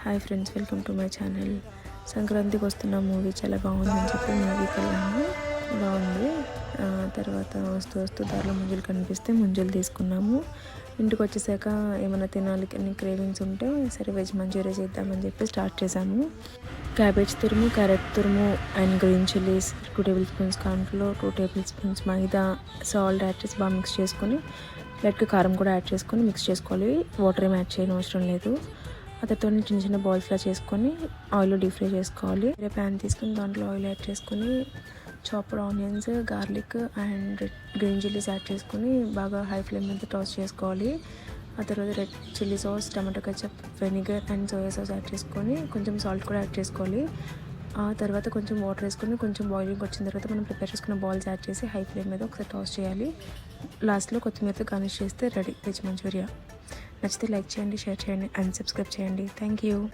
Hi friends, welcome to my channel. సంక్రాంతికి వస్తున్న movie చాలా బాగుందని చెప్పి మూవీకి వెళ్ళాము. బాగుంది. తర్వాత వస్తూ దారిలో ముంజలు కనిపిస్తే ముంజలు తీసుకున్నాము. ఇంటికి వచ్చేసాక ఏమైనా తినాలి అని క్రేవింగ్స్ ఉంటే సరే వెజ్ మంచూరియా చేద్దామని చెప్పి స్టార్ట్ చేశాము. క్యాబేజ్ తురుము, క్యారెట్ తురుము and green chillies 2 table spoons cornflour, 2 table spoons maida, salt add చేసి బాగా మిక్స్ చేసుకొని లైట్గా కారం కూడా యాడ్ చేసుకొని మిక్స్ చేసుకోవాలి. వాటర్ ఏం యాడ్ చేయని అవసరం లేదు. అతడితో చిన్న చిన్న బాల్స్లా చేసుకొని ఆయిల్లో డీప్ ఫ్రై చేసుకోవాలి. వేరే ప్యాన్ తీసుకొని దాంట్లో ఆయిల్ యాడ్ చేసుకొని chopped onions, garlic and green chillies add చేసుకొని బాగా హై ఫ్లేమ్ మీద టాస్ చేసుకోవాలి. ఆ తర్వాత red chilli sauce, tomato ketchup, vinegar and soya sauce add చేసుకొని కొంచెం సాల్ట్ కూడా యాడ్ చేసుకోవాలి. ఆ తర్వాత కొంచెం వాటర్ వేసుకొని కొంచెం బాయిలింగ్ వచ్చిన తర్వాత మనం ప్రిపేర్ చేసుకున్న బాల్స్ యాడ్ చేసి హై ఫ్లేమ్ మీద ఒకసారి టాస్ చేయాలి. లాస్ట్లో కొత్తిమీరతో గార్నిష్ చేస్తే రెడీ వెజ్ మంచూరియా. నచ్చితే లైక్ చేయండి, షేర్ చేయండి అండ్ సబ్స్క్రైబ్ చేయండి. Thank you.